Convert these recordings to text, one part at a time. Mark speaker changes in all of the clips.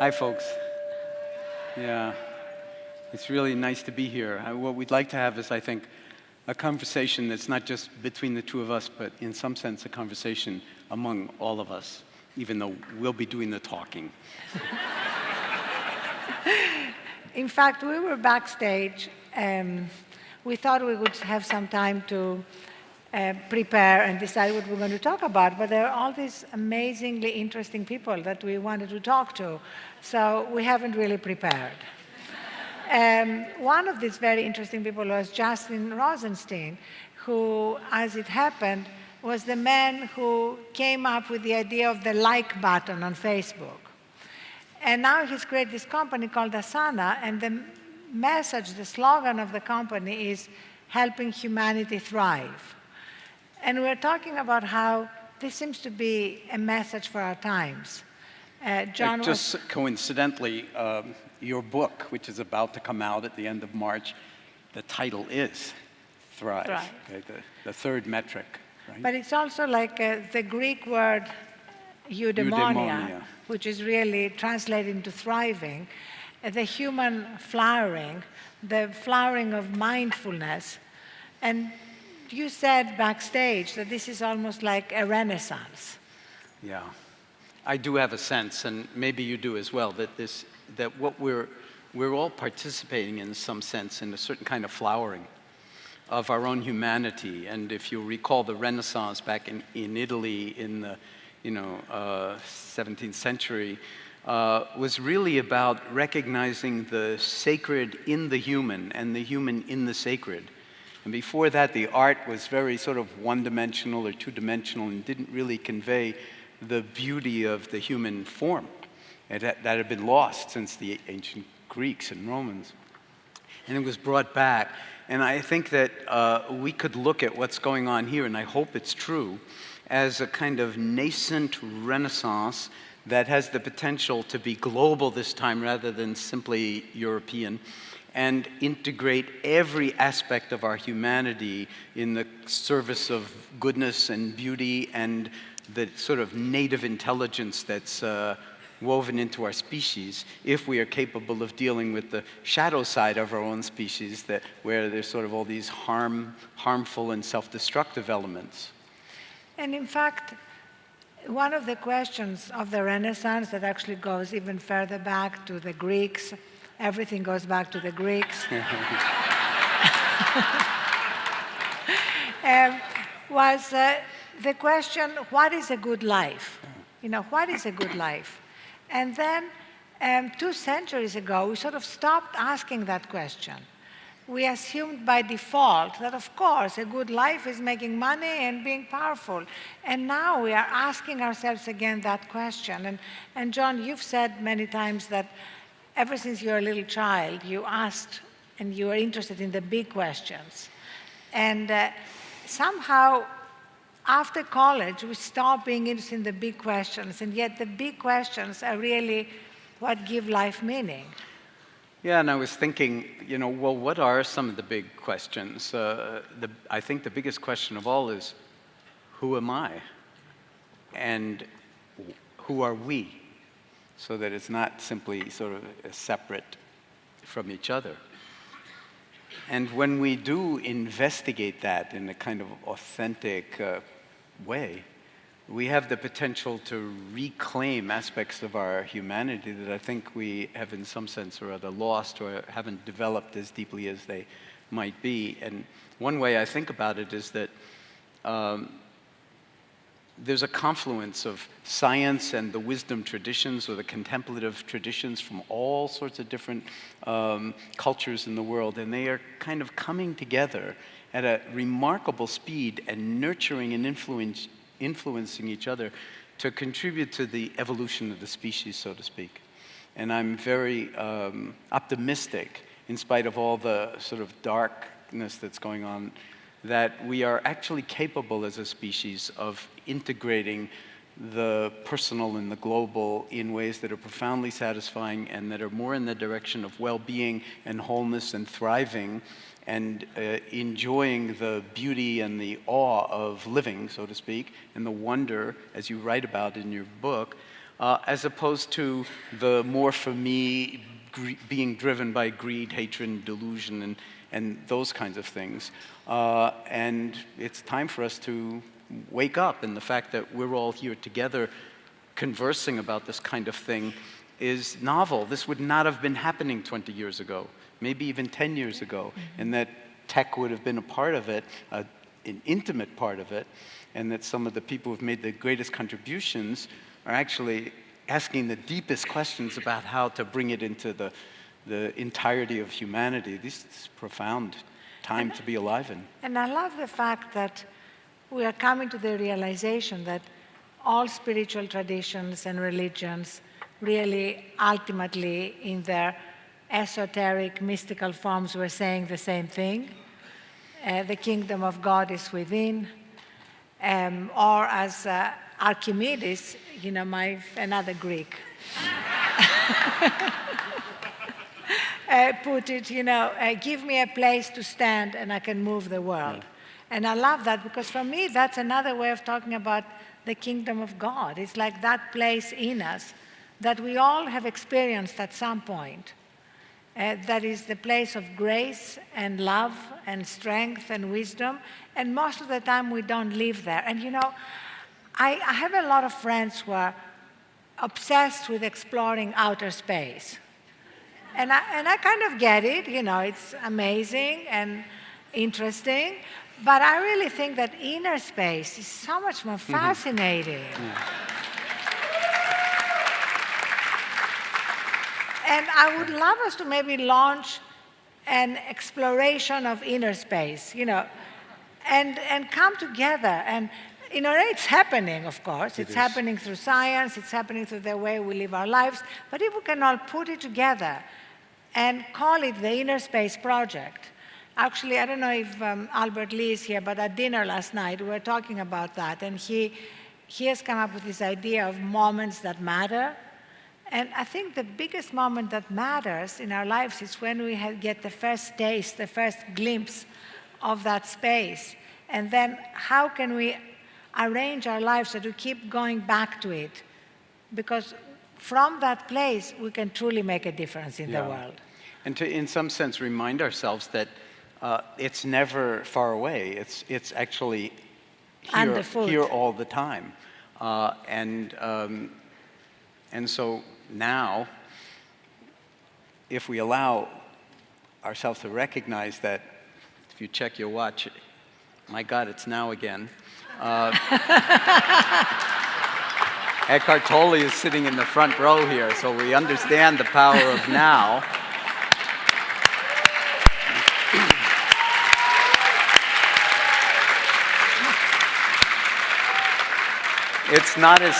Speaker 1: Hi, folks. Yeah, it's really nice to be here. What we'd like to have is, I think, a conversation that's not just between the two of us, but in some sense a conversation among all of us, even though we'll be doing the talking.
Speaker 2: In fact, we were backstage. We thought we would have some time to prepare and decide what we're going to talk about, but there are all these amazingly interesting people that we wanted to talk to, so we haven't really prepared. One of these very interesting people was Justin Rosenstein, who, as it happened, was the man who came up with the idea of the like button on Facebook. And now he's created this company called Asana, and the message, the slogan of the company is helping humanity thrive. And we're talking about how this seems to be a message for our times. John
Speaker 1: just coincidentally, your book, which is about to come out at the end of March, the title is Thrive. Okay, the third metric, right?
Speaker 2: But it's also like the Greek word eudaimonia, which is really translated into thriving, the human flowering, the flowering of mindfulness. And you said backstage that this is almost like a renaissance.
Speaker 1: Yeah, I do have a sense, and maybe you do as well, that what we're all participating in some sense in a certain kind of flowering of our own humanity. And if you recall the Renaissance back in Italy in the 17th century, was really about recognizing the sacred in the human and the human in the sacred. And before that, the art was very sort of one-dimensional or two-dimensional and didn't really convey the beauty of the human form that had been lost since the ancient Greeks and Romans. And it was brought back. And I think that we could look at what's going on here, and I hope it's true, as a kind of nascent renaissance that has the potential to be global this time rather than simply European, and integrate every aspect of our humanity in the service of goodness and beauty and the sort of native intelligence that's woven into our species, if we are capable of dealing with the shadow side of our own species, where there's sort of all these harmful and self-destructive elements.
Speaker 2: And in fact, one of the questions of the Renaissance that actually goes even further back to the Greeks, everything goes back to the Greeks, was the question, what is a good life? What is a good life? And then 2 centuries ago, we sort of stopped asking that question. We assumed by default that, of course, a good life is making money and being powerful. And now we are asking ourselves again that question. And John, you've said many times that ever since you were a little child, you asked and you were interested in the big questions. And somehow, after college, we stopped being interested in the big questions, and yet the big questions are really what give life meaning.
Speaker 1: Yeah, and I was thinking, well, what are some of the big questions? I think the biggest question of all is, who am I? And who are we? So that it's not simply sort of separate from each other. And when we do investigate that in a kind of authentic way, we have the potential to reclaim aspects of our humanity that I think we have in some sense or other lost or haven't developed as deeply as they might be. And one way I think about it is that there's a confluence of science and the wisdom traditions or the contemplative traditions from all sorts of different cultures in the world, and they are kind of coming together at a remarkable speed and nurturing and influencing each other to contribute to the evolution of the species, so to speak. And I'm very optimistic, in spite of all the sort of darkness that's going on, that we are actually capable as a species of integrating the personal and the global in ways that are profoundly satisfying and that are more in the direction of well-being and wholeness and thriving and enjoying the beauty and the awe of living, so to speak, and the wonder, as you write about in your book, as opposed to the more for me, being driven by greed, hatred, and delusion, and those kinds of things. And it's time for us to wake up, and the fact that we're all here together conversing about this kind of thing is novel. This would not have been happening 20 years ago, maybe even 10 years ago, and that tech would have been a part of it, an intimate part of it, and that some of the people who've made the greatest contributions are actually asking the deepest questions about how to bring it into the entirety of humanity. This is profound time to be alive in.
Speaker 2: And I love the fact that we are coming to the realization that all spiritual traditions and religions really ultimately in their esoteric, mystical forms were saying the same thing. The kingdom of God is within. Or as Archimedes, another Greek, put it, give me a place to stand and I can move the world. And I love that because for me, that's another way of talking about the kingdom of God. It's like that place in us that we all have experienced at some point. That is the place of grace and love and strength and wisdom. And most of the time we don't live there. And I have a lot of friends who are obsessed with exploring outer space. And I kind of get it, it's amazing and interesting. But I really think that inner space is so much more fascinating. And I would love us to maybe launch an exploration of inner space, and come together. And it's happening, of course. It's happening through science. It's happening through the way we live our lives. But if we can all put it together and call it the Inner Space Project. Actually, I don't know if Albert Lee is here, but at dinner last night, we were talking about that. And he has come up with this idea of moments that matter. And I think the biggest moment that matters in our lives is when we get the first taste, the first glimpse of that space. And then how can we arrange our lives so to keep going back to it? Because from that place, we can truly make a difference in the world.
Speaker 1: And to, in some sense, remind ourselves that it's never far away. It's actually here all the time. And so now, if we allow ourselves to recognize that, if you check your watch, my God, it's now again. Eckhart Tolle is sitting in the front row here, so we understand the power of now. It's not as...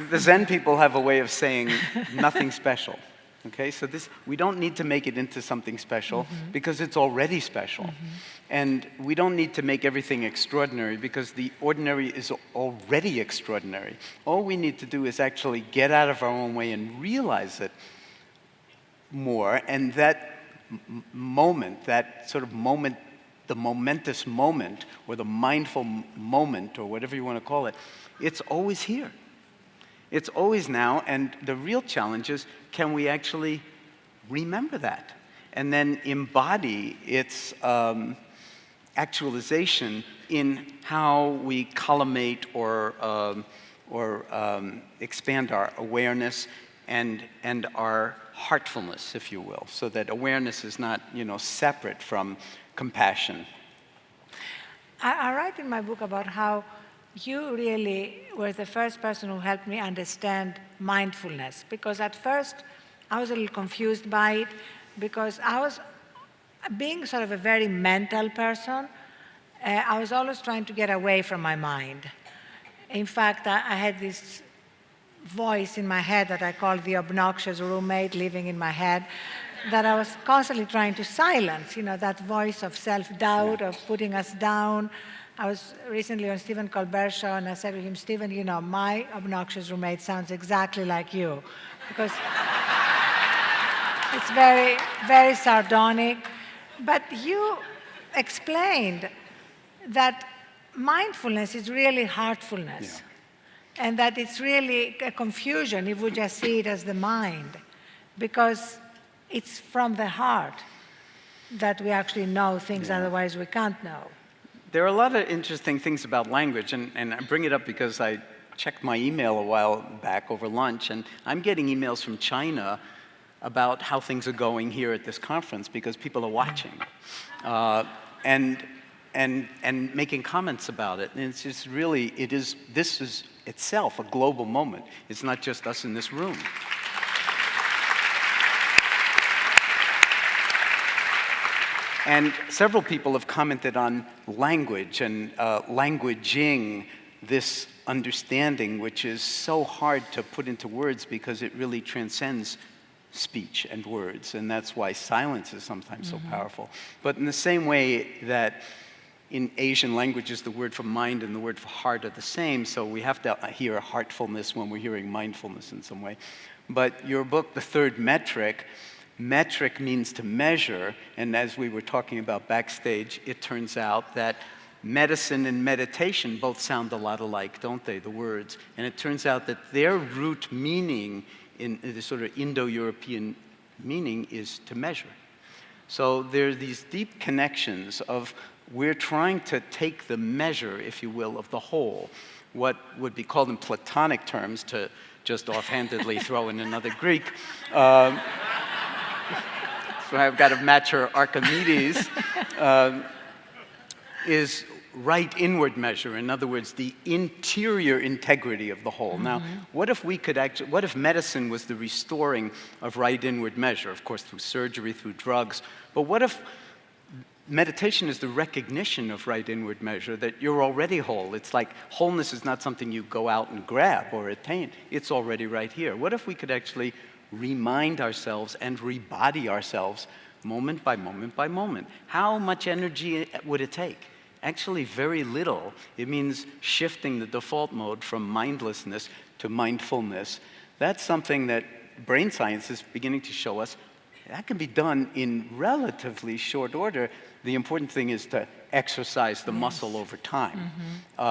Speaker 1: The Zen people have a way of saying nothing special. Okay, so we don't need to make it into something special because it's already special. And we don't need to make everything extraordinary because the ordinary is already extraordinary. All we need to do is actually get out of our own way and realize it more. And that moment, that sort of moment, the momentous moment, or the mindful moment, or whatever you want to call it, it's always here. It's always now, and the real challenge is, can we actually remember that? And then embody its actualization in how we collimate or expand our awareness and our heartfulness, if you will, so that awareness is not, separate from compassion.
Speaker 2: I write in my book about how you really were the first person who helped me understand mindfulness, because at first I was a little confused by it, because I was, being sort of a very mental person, I was always trying to get away from my mind. In fact, I had this voice in my head that I called the obnoxious roommate living in my head, that I was constantly trying to silence, that voice of self-doubt, of putting us down. I was recently on Stephen Colbert's show, and I said to him, Stephen, my obnoxious roommate sounds exactly like you. Because It's very, very sardonic. But you explained that mindfulness is really heartfulness. And that it's really a confusion if we just see it as the mind, because it's from the heart that we actually know things otherwise we can't know.
Speaker 1: There are a lot of interesting things about language, and I bring it up because I checked my email a while back over lunch, and I'm getting emails from China about how things are going here at this conference because people are watching. And making comments about it. And it's just really, this is itself a global moment. It's not just us in this room. And several people have commented on language and languaging this understanding, which is so hard to put into words because it really transcends speech and words. And that's why silence is sometimes so powerful. But in the same way that in Asian languages, the word for mind and the word for heart are the same, so we have to hear heartfulness when we're hearing mindfulness in some way. But your book, The Third Metric, metric means to measure, and as we were talking about backstage, it turns out that medicine and meditation both sound a lot alike, don't they, the words? And it turns out that their root meaning in the sort of Indo-European meaning is to measure. So there are these deep connections of we're trying to take the measure, if you will, of the whole, what would be called in Platonic terms, to just offhandedly throw in another Greek. So I've got to match her Archimedes, is right inward measure. In other words, the interior integrity of the whole. Now, what if we could actually, what if medicine was the restoring of right inward measure? Of course, through surgery, through drugs. But what if meditation is the recognition of right inward measure, that you're already whole? It's like wholeness is not something you go out and grab or attain. It's already right here. What if we could actually remind ourselves and rebody ourselves moment by moment by moment? How much energy would it take? Actually, very little. It means shifting the default mode from mindlessness to mindfulness. That's something that brain science is beginning to show us. That can be done in relatively short order. The important thing is to exercise the muscle over time,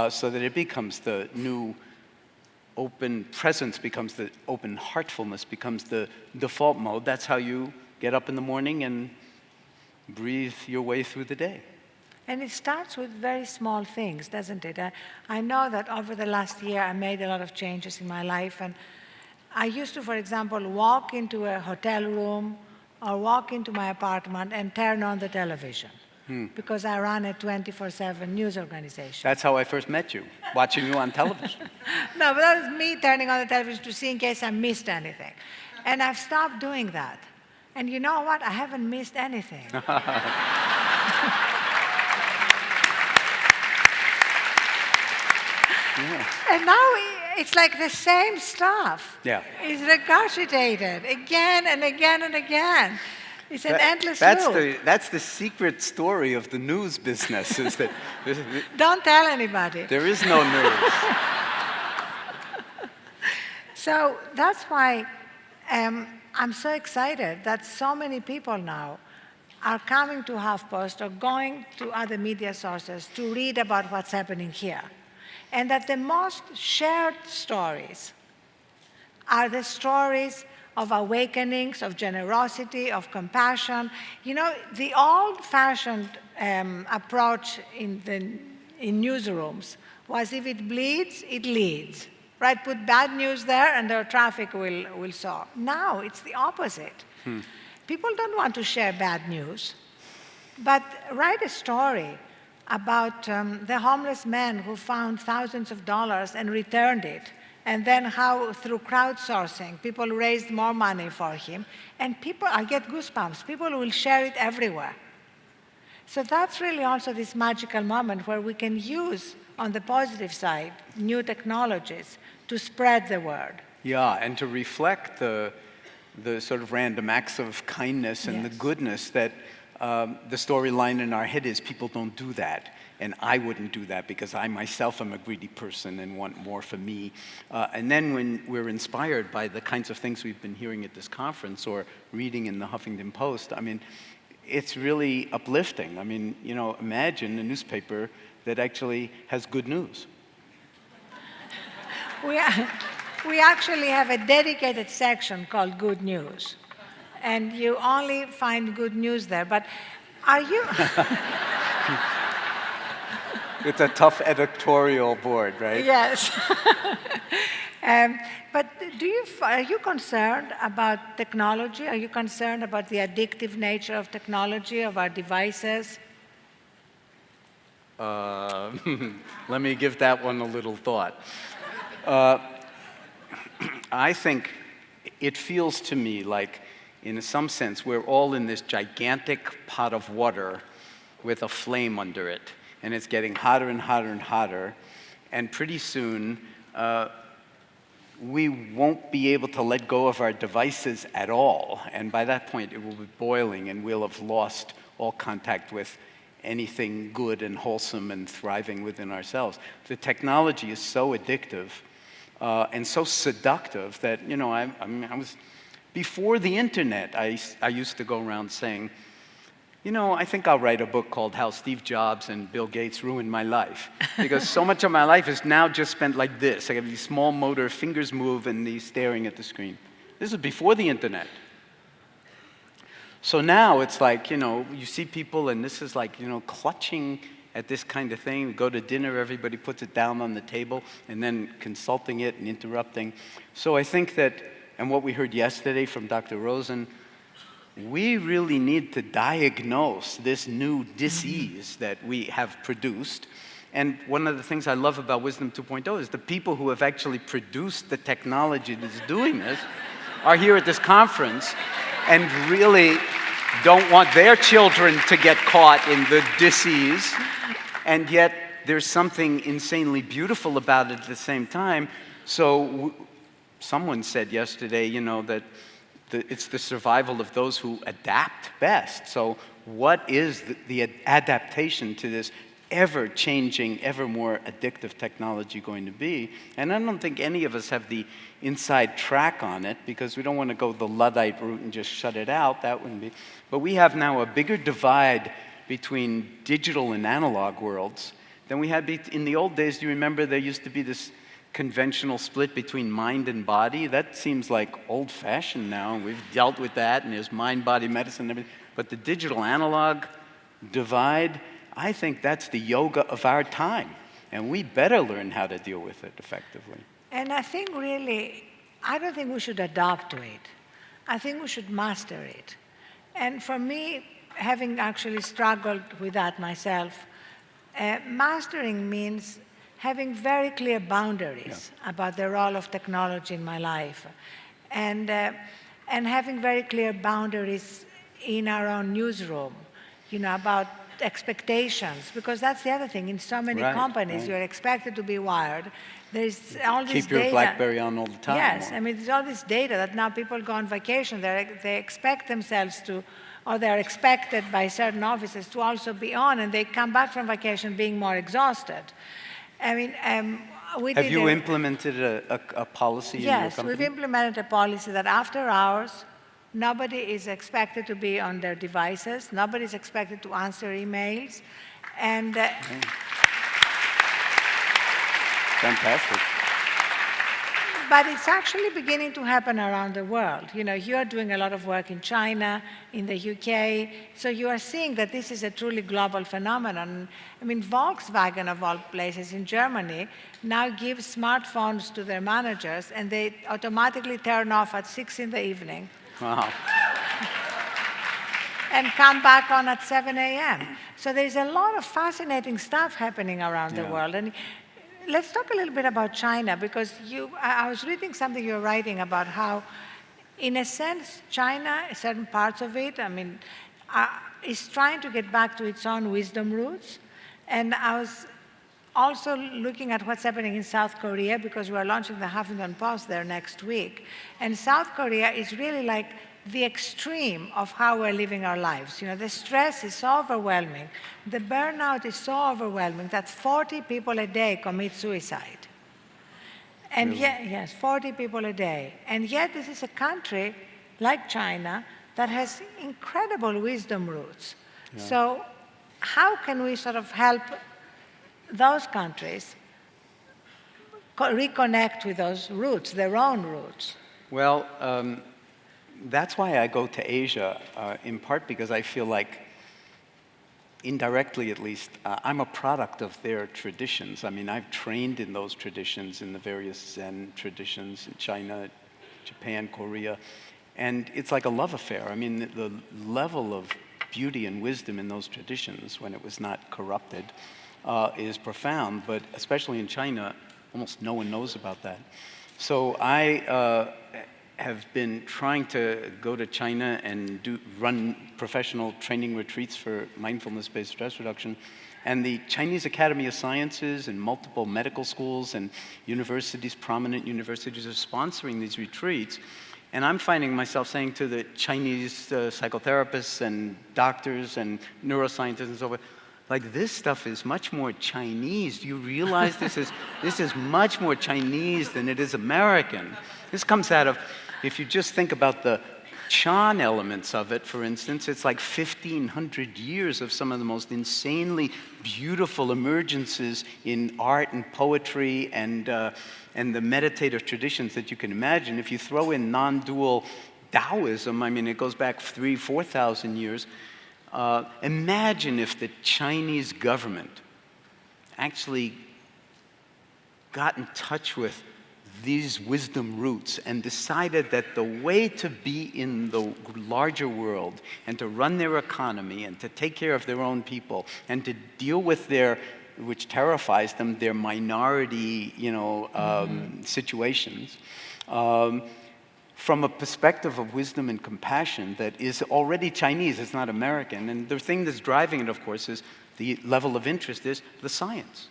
Speaker 1: so that it becomes the new open presence, becomes the open heartfulness, becomes the default mode. That's how you get up in the morning and breathe your way through the day.
Speaker 2: And it starts with very small things, doesn't it? I know that over the last year I made a lot of changes in my life, and I used to, for example, walk into a hotel room or walk into my apartment and turn on the television, because I run a 24/7 news organization.
Speaker 1: That's how I first met you, watching you on television.
Speaker 2: No, but that was me turning on the television to see in case I missed anything. And I've stopped doing that. And you know what? I haven't missed anything. And now it's like the same stuff.
Speaker 1: Yeah.
Speaker 2: It's regurgitated again and again and again. It's an endless loop.
Speaker 1: That's the secret story of the news business, is that
Speaker 2: Don't tell anybody.
Speaker 1: there is no news.
Speaker 2: So that's why I'm so excited that so many people now are coming to HuffPost or going to other media sources to read about what's happening here. And that the most shared stories are the stories of awakenings, of generosity, of compassion. You know, the old-fashioned approach in newsrooms was if it bleeds, it leads. Right? Put bad news there and the traffic will soar. Now it's the opposite. People don't want to share bad news, but write a story about the homeless man who found thousands of dollars and returned it, and then how through crowdsourcing people raised more money for him, and people, I get goosebumps, people will share it everywhere. So that's really also this magical moment where we can use, on the positive side, new technologies to spread the word.
Speaker 1: Yeah, and to reflect the sort of random acts of kindness and the goodness that the storyline in our head is people don't do that. and I wouldn't do that because I myself am a greedy person and want more for me. And then when we're inspired by the kinds of things we've been hearing at this conference or reading in the Huffington Post, I mean, it's really uplifting. I mean, you know, imagine a newspaper that actually has good news.
Speaker 2: We actually have a dedicated section called Good News, and you only find good news there. But are you?
Speaker 1: It's a tough editorial board, right?
Speaker 2: Yes. But are you concerned about technology? Are you concerned about the addictive nature of technology, of our devices?
Speaker 1: Let me give that one a little thought. I think it feels to me like, in some sense, we're all in this gigantic pot of water with a flame under it, and it's getting hotter and hotter and hotter, and pretty soon we won't be able to let go of our devices at all, and by that point it will be boiling, and we'll have lost all contact with anything good and wholesome and thriving within ourselves. The technology is so addictive and so seductive that, you know, I was, before the internet, I used to go around saying, you know, I think I'll write a book called How Steve Jobs and Bill Gates Ruined My Life. Because so much of my life is now just spent like this. I have these small motor, fingers move, and these staring at the screen. This is before the internet. So now it's like, you know, you see people, and this is like, you know, clutching at this kind of thing. We go to dinner, everybody puts it down on the table, and then consulting it and interrupting. So I think that, and what we heard yesterday from Dr. Rosen, we really need to diagnose this new disease that we have produced. And one of the things I love about Wisdom 2.0 is the people who have actually produced the technology that's doing this are here at this conference and really don't want their children to get caught in the disease. And yet there's something insanely beautiful about it at the same time. So someone said yesterday, you know, that it's the survival of those who adapt best. So what is the adaptation to this ever-changing, ever more addictive technology going to be? And I don't think any of us have the inside track on it, because we don't want to go the Luddite route and just shut it out. That wouldn't be. But we have now a bigger divide between digital and analog worlds than we had in the old days. Do you remember there used to be this conventional split between mind and body? That seems like old-fashioned now, and we've dealt with that, and there's mind-body medicine and everything. But the digital-analog divide, I think that's the yoga of our time, and we better learn how to deal with it effectively.
Speaker 2: And I think really, I don't think we should adapt to it. I think we should master it. And for me, having actually struggled with that myself, mastering means having very clear boundaries about the role of technology in my life, and having very clear boundaries in our own newsroom, you know, about expectations, because that's the other thing. In so many companies, you're expected to be wired. There's all this
Speaker 1: Keep your
Speaker 2: data.
Speaker 1: BlackBerry on all the time.
Speaker 2: Yes, I mean, there's all this data that now people go on vacation. They expect themselves to, or they're expected by certain offices to also be on, and they come back from vacation being more exhausted. I mean,
Speaker 1: have you implemented a policy in your company?
Speaker 2: Yes, we've implemented a policy that after hours, nobody is expected to be on their devices. Nobody is expected to answer emails. And
Speaker 1: fantastic.
Speaker 2: But it's actually beginning to happen around the world. You know, you're doing a lot of work in China, in the UK, so you are seeing that this is a truly global phenomenon. I mean, Volkswagen, of all places, in Germany, now gives smartphones to their managers, and they automatically turn off at 6 in the evening.
Speaker 1: Wow.
Speaker 2: And come back on at 7 a.m. So there's a lot of fascinating stuff happening around the world. And let's talk a little bit about China, because I was reading something you were writing about how, in a sense, China, certain parts of it, I mean, is trying to get back to its own wisdom roots. And I was also looking at what's happening in South Korea, because we're launching the Huffington Post there next week. And South Korea is really like the extreme of how we're living our lives. The stress is so overwhelming, the burnout is so overwhelming that 40 people a day commit suicide. And
Speaker 1: Really?
Speaker 2: yet, yes, 40 people a day. And yet this is a country like China that has incredible wisdom roots.
Speaker 1: Yeah.
Speaker 2: So how can we sort of help those countries reconnect with those roots, their own roots?
Speaker 1: Well, that's why I go to Asia, in part because I feel like, indirectly at least, I'm a product of their traditions. I mean, I've trained in those traditions, in the various Zen traditions in China, Japan, Korea, and it's like a love affair. I mean, the level of beauty and wisdom in those traditions, when it was not corrupted, is profound, but especially in China, almost no one knows about that. So I have been trying to go to China and run professional training retreats for mindfulness-based stress reduction. And the Chinese Academy of Sciences and multiple medical schools and universities, prominent universities, are sponsoring these retreats. And I'm finding myself saying to the Chinese psychotherapists and doctors and neuroscientists and so forth, like, this stuff is much more Chinese. Do you realize this is much more Chinese than it is American? This comes out of, if you just think about the Chan elements of it, for instance, it's like 1,500 years of some of the most insanely beautiful emergences in art and poetry and the meditative traditions that you can imagine. If you throw in non-dual Taoism, I mean, it goes back 3,000, 4,000 years. Imagine if the Chinese government actually got in touch with these wisdom roots and decided that the way to be in the larger world and to run their economy and to take care of their own people and to deal with their, which terrifies them, their minority, situations, from a perspective of wisdom and compassion that is already Chinese, it's not American. And the thing that's driving it, of course, is the level of interest is the science.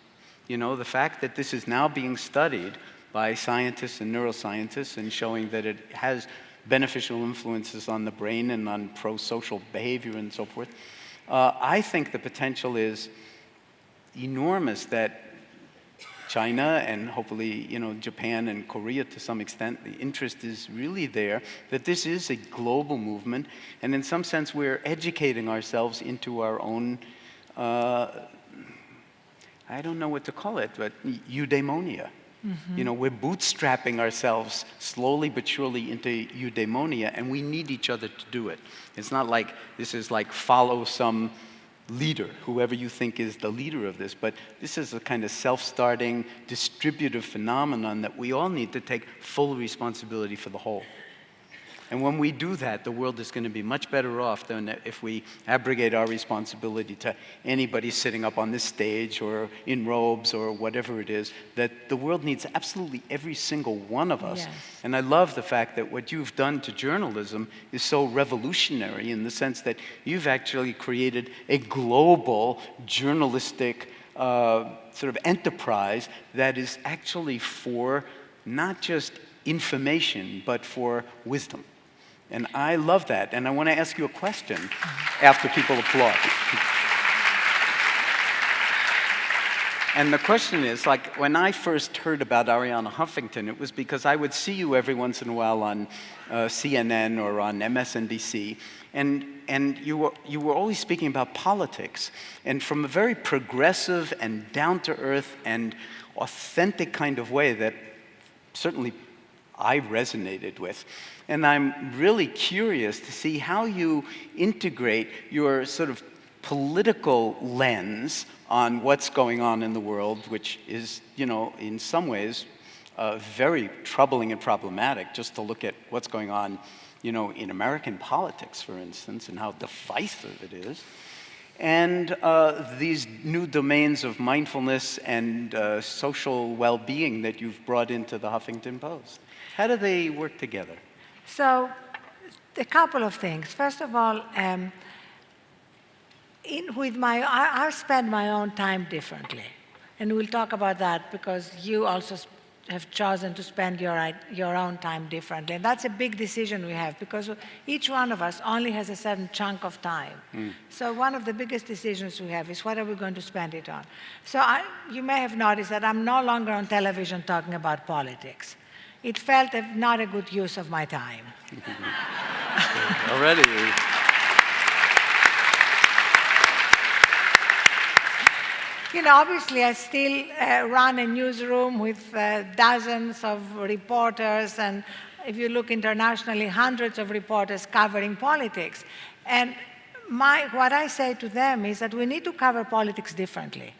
Speaker 1: The fact that this is now being studied by scientists and neuroscientists and showing that it has beneficial influences on the brain and on pro-social behavior and so forth. I think the potential is enormous that China and hopefully, Japan and Korea to some extent, the interest is really there, that this is a global movement, and in some sense we're educating ourselves into our own, I don't know what to call it, but eudaimonia. We're bootstrapping ourselves slowly but surely into eudaimonia, and we need each other to do it. It's not like this is like follow some leader, whoever you think is the leader of this, but this is a kind of self-starting, distributive phenomenon that we all need to take full responsibility for the whole. And when we do that, the world is going to be much better off than if we abrogate our responsibility to anybody sitting up on this stage or in robes or whatever it is, that the world needs absolutely every single one of us.
Speaker 2: Yes.
Speaker 1: And I love the fact that what you've done to journalism is so revolutionary in the sense that you've actually created a global journalistic sort of enterprise that is actually for not just information, but for wisdom. And I love that. And I want to ask you a question after people applaud. And the question is, like, when I first heard about Arianna Huffington, it was because I would see you every once in a while on CNN or on MSNBC, and you were always speaking about politics, and from a very progressive and down-to-earth and authentic kind of way that certainly I resonated with. And I'm really curious to see how you integrate your sort of political lens on what's going on in the world, which is, in some ways, very troubling and problematic, just to look at what's going on, in American politics, for instance, and how divisive it is. And these new domains of mindfulness and social well-being that you've brought into the Huffington Post. How do they work together?
Speaker 2: So, a couple of things. First of all, I spend my own time differently. And we'll talk about that because you also have chosen to spend your own time differently. And that's a big decision we have, because each one of us only has a certain chunk of time. So one of the biggest decisions we have is, what are we going to spend it on? So you may have noticed that I'm no longer on television talking about politics. It felt not a good use of my time.
Speaker 1: Already.
Speaker 2: Obviously, I still run a newsroom with dozens of reporters, and if you look internationally, hundreds of reporters covering politics. And what I say to them is that we need to cover politics differently.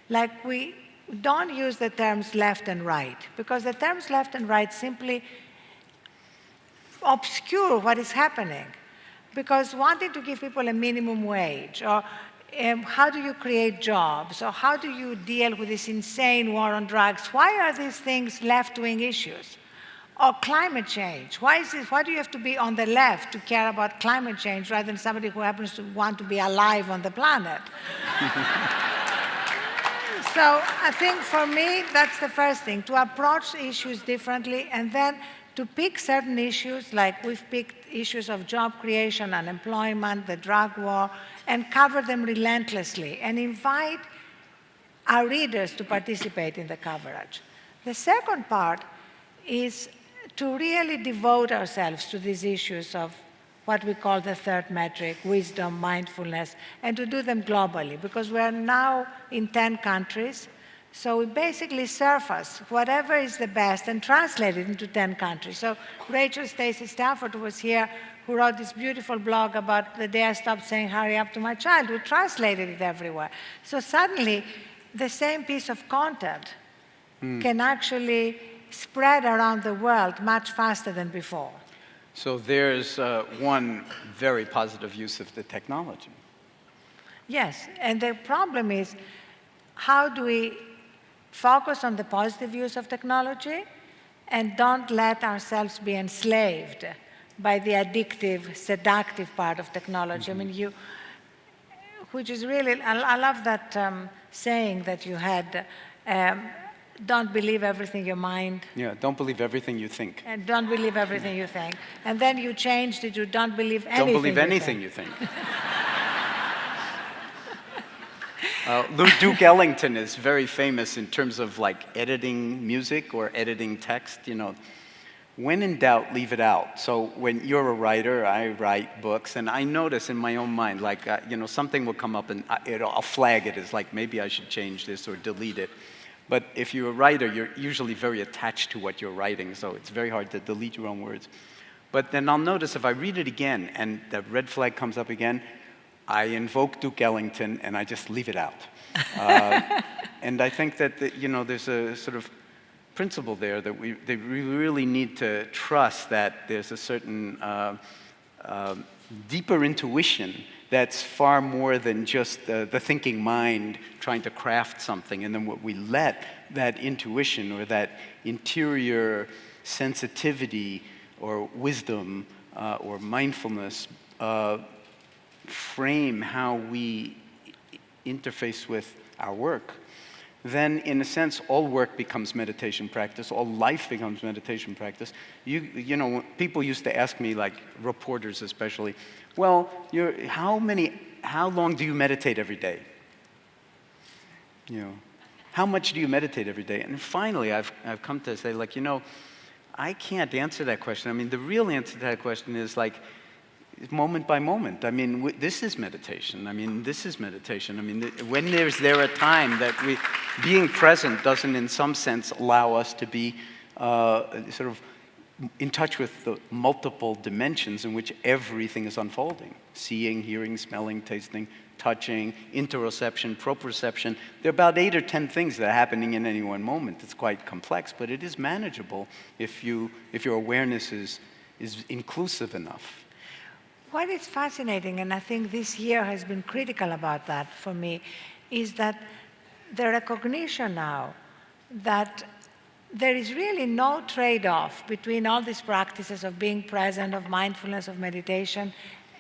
Speaker 2: Like, we don't use the terms left and right, because the terms left and right simply obscure what is happening. Because wanting to give people a minimum wage, or how do you create jobs, or how do you deal with this insane war on drugs? Why are these things left-wing issues? Or climate change. Why do you have to be on the left to care about climate change rather than somebody who happens to want to be alive on the planet? So I think for me, that's the first thing, to approach issues differently, and then to pick certain issues, like we've picked issues of job creation, unemployment, the drug war, and cover them relentlessly, and invite our readers to participate in the coverage. The second part is to really devote ourselves to these issues of what we call the third metric, wisdom, mindfulness, and to do them globally, because we're now in 10 countries. So we basically surface whatever is the best and translate it into 10 countries. So Rachel Stacey Stafford was here, who wrote this beautiful blog about the day I stopped saying hurry up to my child. We translated it everywhere. So suddenly, the same piece of content can actually spread around the world much faster than before.
Speaker 1: So there's one very positive use of the technology.
Speaker 2: Yes, and the problem is, how do we focus on the positive use of technology and don't let ourselves be enslaved by the addictive, seductive part of technology? I mean, which is really, I love that saying that you had, don't believe everything your mind.
Speaker 1: Yeah, don't believe everything you think.
Speaker 2: And don't believe everything you think. And then you changed it to don't believe anything
Speaker 1: Don't believe anything you think. Duke Ellington is very famous in terms of like editing music or editing text. When in doubt, leave it out. So when you're a writer, I write books, and I notice in my own mind, like, something will come up and I'll flag it as like, maybe I should change this or delete it. But if you're a writer, you're usually very attached to what you're writing, so it's very hard to delete your own words. But then I'll notice if I read it again and the red flag comes up again, I invoke Duke Ellington and I just leave it out. And I think that there's a sort of principle there that we really need to trust that there's a certain deeper intuition that's far more than just the thinking mind trying to craft something, and then what we let that intuition or that interior sensitivity or wisdom or mindfulness frame how we interface with our work, then in a sense all work becomes meditation practice, all life becomes meditation practice. People used to ask me, like reporters especially, well, how long do you meditate every day? How much do you meditate every day? And finally I've come to say, like, I can't answer that question. I mean, the real answer to that question is like moment by moment. I mean, this is meditation. I mean, this is meditation. I mean, when there's a time that being present doesn't in some sense allow us to be sort of in touch with the multiple dimensions in which everything is unfolding. Seeing, hearing, smelling, tasting, touching, interoception, proprioception. There are about 8 or 10 things that are happening in any one moment. It's quite complex, but it is manageable if your awareness is inclusive enough.
Speaker 2: What is fascinating, and I think this year has been critical about that for me, is that the recognition now that there is really no trade-off between all these practices of being present, of mindfulness, of meditation,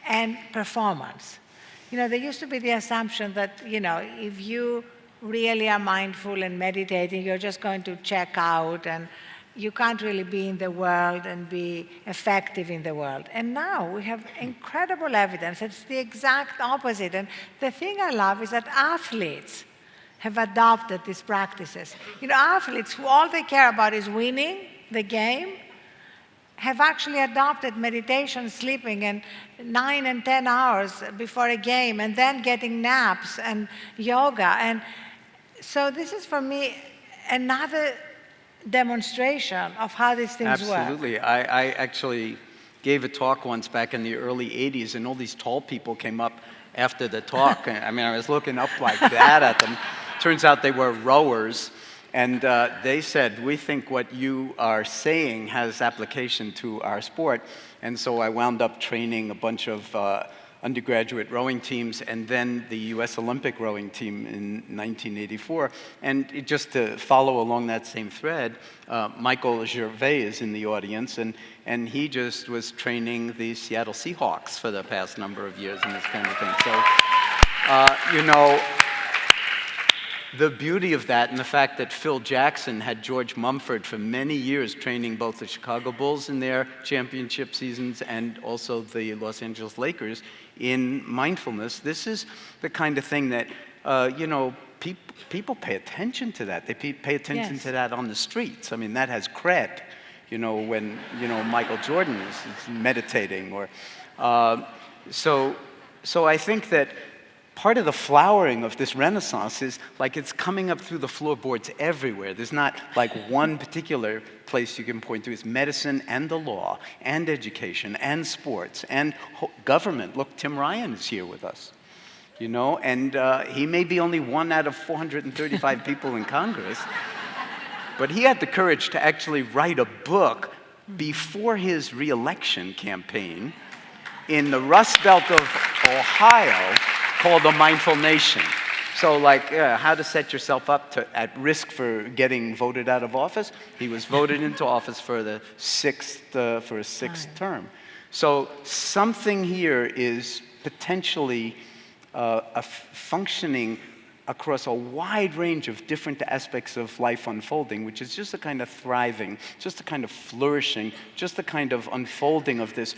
Speaker 2: and performance. There used to be the assumption that, if you really are mindful and meditating, you're just going to check out, and you can't really be in the world and be effective in the world. And now we have incredible evidence. It's the exact opposite. And the thing I love is that athletes have adopted these practices. You know, athletes who all they care about is winning the game have actually adopted meditation, sleeping, and 9 and 10 hours before a game, and then getting naps and yoga. And so this is, for me, another demonstration of how these things work.
Speaker 1: Absolutely. I actually gave a talk once back in the early 80s, and all these tall people came up after the talk. I mean, I was looking up like that at them. Turns out they were rowers. And they said, we think what you are saying has application to our sport. And so I wound up training a bunch of undergraduate rowing teams and then the US Olympic rowing team in 1984. And just to follow along that same thread, Michael Gervais is in the audience, and he just was training the Seattle Seahawks for the past number of years and this kind of thing. So, you know, the beauty of that and the fact that Phil Jackson had George Mumford for many years training both the Chicago Bulls in their championship seasons and also the Los Angeles Lakers in mindfulness, this is the kind of thing that, you know, people pay attention to that. They pay attention to that on the streets. I mean, that has cred, you know, when, you know, Michael Jordan is meditating. Or, so I think that part of the flowering of this renaissance is like it's coming up through the floorboards everywhere. There's not like one particular place you can point to. It's medicine and the law and education and sports and government. Look, Tim Ryan is here with us, you know, and he may be only one out of 435 people in Congress, but he had the courage to actually write a book before his re-election campaign in the Rust Belt of Ohio called The Mindful Nation. So like how to set yourself up at risk for getting voted out of office. He was voted into office for a sixth term. So something here is potentially functioning across a wide range of different aspects of life unfolding, which is just a kind of thriving, just a kind of flourishing, just a kind of unfolding of this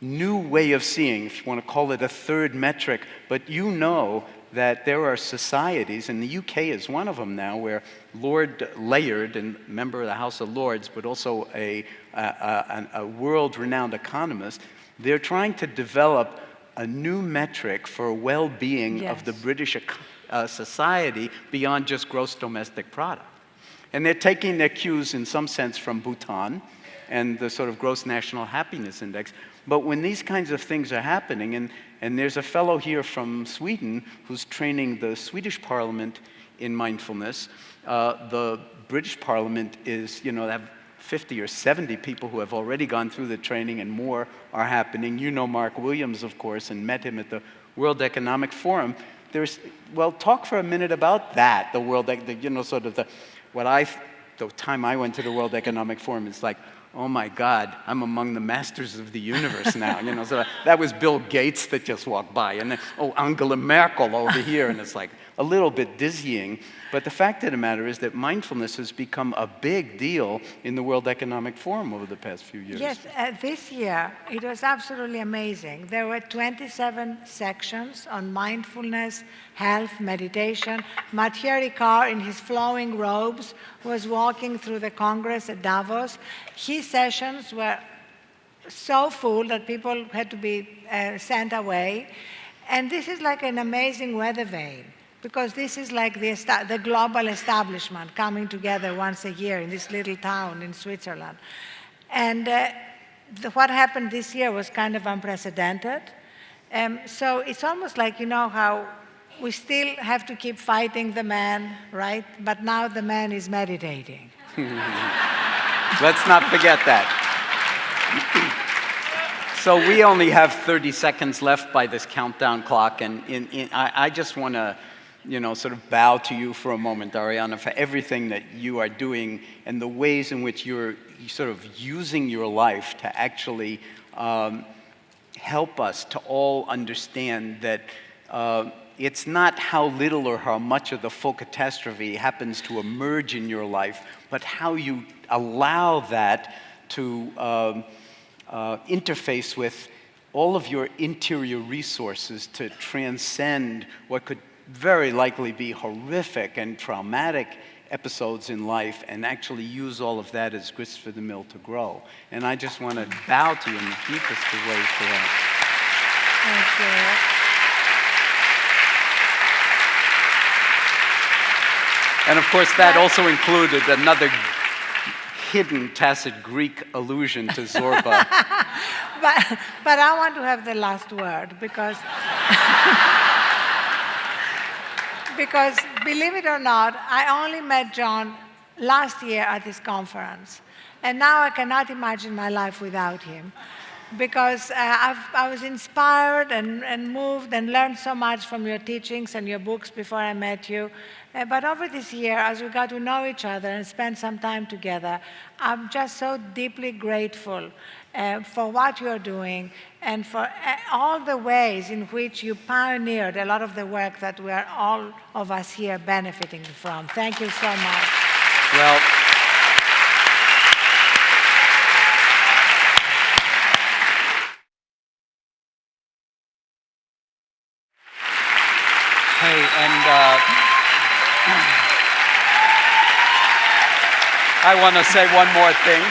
Speaker 1: new way of seeing, if you want to call it a third metric. But you know that there are societies, and the UK is one of them now, where Lord Layard, and member of the House of Lords, but also a world-renowned economist, they're trying to develop a new metric for well-being of the British society beyond just gross domestic product. And they're taking their cues in some sense from Bhutan and the sort of gross national happiness index. But when these kinds of things are happening, and there's a fellow here from Sweden who's training the Swedish parliament in mindfulness. The British parliament is, you know, they have 50 or 70 people who have already gone through the training, and more are happening. You know Mark Williams, of course, and met him at the World Economic Forum. Well, talk for a minute about that, the time I went to the World Economic Forum, it's like, oh my God, I'm among the masters of the universe now. You know, so that was Bill Gates that just walked by, and then, Angela Merkel over here, and it's like a little bit dizzying. But the fact of the matter is that mindfulness has become a big deal in the World Economic Forum over the past few years.
Speaker 2: Yes, this year it was absolutely amazing. There were 27 sections on mindfulness, health, meditation. Mathieu Ricard, in his flowing robes, was walking through the Congress at Davos. His sessions were so full that people had to be sent away. And this is like an amazing weather vane, because this is like the global establishment coming together once a year in this little town in Switzerland. And what happened this year was kind of unprecedented. So it's almost like, you know, how we still have to keep fighting the man, right? But now the man is meditating.
Speaker 1: Let's not forget that. So we only have 30 seconds left by this countdown clock, and I just want to, you know, sort of bow to you for a moment, Arianna, for everything that you are doing and the ways in which you're sort of using your life to actually help us to all understand that it's not how little or how much of the full catastrophe happens to emerge in your life, but how you allow that to interface with all of your interior resources to transcend what could very likely be horrific and traumatic episodes in life, and actually use all of that as grist for the mill to grow. And I just want to bow to you in the deepest of ways for that.
Speaker 2: Thank you.
Speaker 1: And of course, that also included another hidden, tacit Greek allusion to Zorba.
Speaker 2: But I want to have the last word, because because believe it or not, I only met John last year at this conference, and now I cannot imagine my life without him, because I was inspired and moved and learned so much from your teachings and your books before I met you. But over this year, as we got to know each other and spend some time together, I'm just so deeply grateful for what you're doing and for all the ways in which you pioneered a lot of the work that we are all of us here benefiting from. Thank you so much.
Speaker 1: Well, hey, and I want to say one more thing.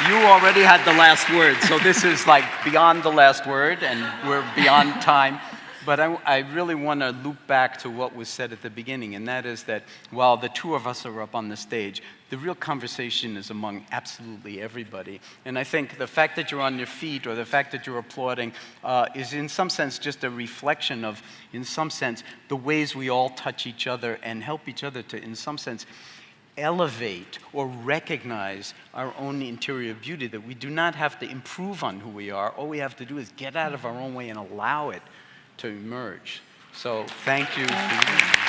Speaker 1: You already had the last word, so this is like beyond the last word, and we're beyond time. But I really want to loop back to what was said at the beginning, and that is that while the two of us are up on the stage, the real conversation is among absolutely everybody. And I think the fact that you're on your feet or the fact that you're applauding is in some sense just a reflection of, in some sense, the ways we all touch each other and help each other to, in some sense, elevate or recognize our own interior beauty, that we do not have to improve on who we are. All we have to do is get out of our own way and allow it to emerge. So thank you for doing that.